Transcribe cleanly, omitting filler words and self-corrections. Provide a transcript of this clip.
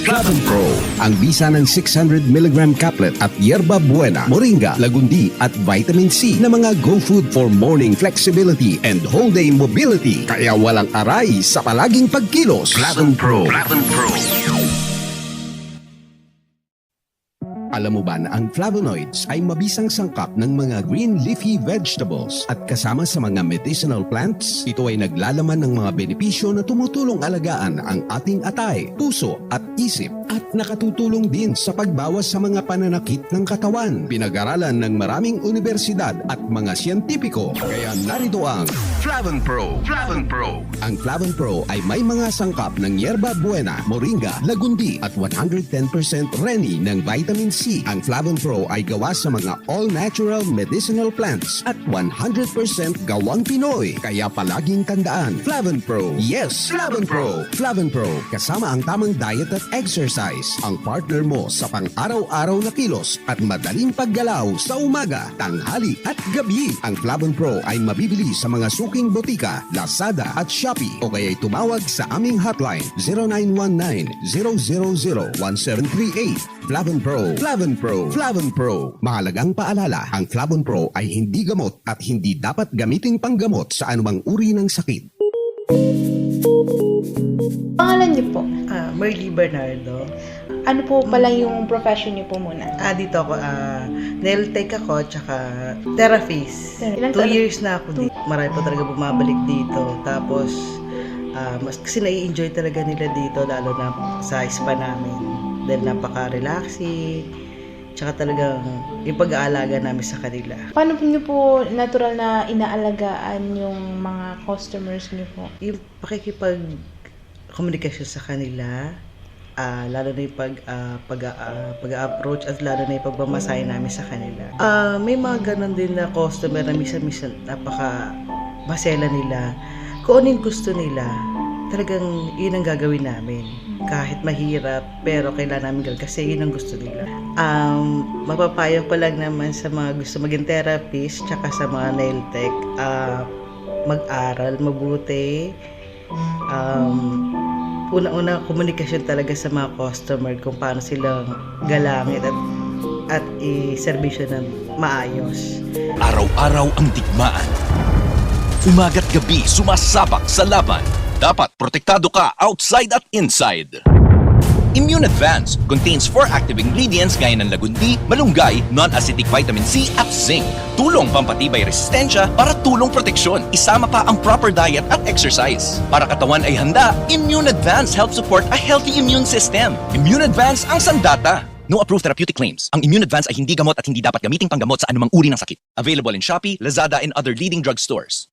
Flavon Pro, ang bisa ng 600mg caplet at yerba buena, moringa, lagundi at vitamin C na mga go food for morning flexibility and whole day mobility. Kaya walang aray sa palaging pagkilos. Flavon Pro. Flavon Pro. Alam mo ba na ang flavonoids ay mabisang sangkap ng mga green leafy vegetables at kasama sa mga medicinal plants? Ito ay naglalaman ng mga benepisyo na tumutulong alagaan ang ating atay, puso at isip at nakatutulong din sa pagbawas sa mga pananakit ng katawan. Pinag-aralan ng maraming universidad at mga siyentipiko. Kaya narito ang Flavon Pro. Flavon Pro. Ang Flavon Pro ay may mga sangkap ng yerba buena, moringa, lagundi at 110% reni ng vitamin C. Ang Flavon Pro ay gawa sa mga all-natural medicinal plants at 100% gawang Pinoy. Kaya palaging tandaan, Flavon Pro. Yes, Flavon Pro. Flavon Pro, kasama ang tamang diet at exercise. Ang partner mo sa pang-araw-araw na kilos at madaling paggalaw sa umaga, tanghali at gabi. Ang Flavon Pro ay mabibili sa mga suking botika, Lazada at Shopee o kaya'y tumawag sa aming hotline 0919-000-1738. Flavon Pro. Flavon Pro. Flavon Pro. Mahalagang paalala, ang Flavon Pro ay hindi gamot at hindi dapat gamiting panggamot sa anumang uri ng sakit. Pangalan niyo po? Merly Bernardo. Ano po pala yung profession niyo po muna? Dito ako, nail tech ako, tsaka therapist. Ilang 2 taon? years na ako dito. Marami pa talaga bumabalik dito. Tapos, mas kasi nai-enjoy talaga nila dito, lalo na sa spa namin. Dahil napaka-relaxing, tsaka talagang yung pag-aalaga namin sa kanila. Paano po niyo po natural na inaalagaan yung mga customers niyo po? Yung pakikipag-komunikasyon sa kanila, lalo na yung pag-approach at lalo na yung pagmamasahe namin sa kanila. May mga ganun din na customer na minsan napaka-masela nila. Kung ano yung gusto nila, talagang yun ang gagawin namin. Kahit mahirap, pero kailangan namin gawin kasi yun ang gusto nila. Mapapayo ko lang naman sa mga gusto maging therapist tsaka sa mga nail tech, mag-aral mabuti. Una-una, komunikasyon talaga sa mga customer kung paano silang galangin at i-serbisyo ng maayos. Araw-araw ang digmaan. Umaga't gabi sumasabak sa laban. Dapat protektado ka outside at inside. Immune Advance contains 4 active ingredients gaya ng lagundi, malunggay, non-acidic vitamin C at zinc. Tulong pampatibay resistensya para tulong proteksyon. Isama pa ang proper diet at exercise. Para katawan ay handa, Immune Advance helps support a healthy immune system. Immune Advance ang sandata. No approved therapeutic claims. Ang Immune Advance ay hindi gamot at hindi dapat gamiting panggamot sa anumang uri ng sakit. Available in Shopee, Lazada, and other leading drugstores.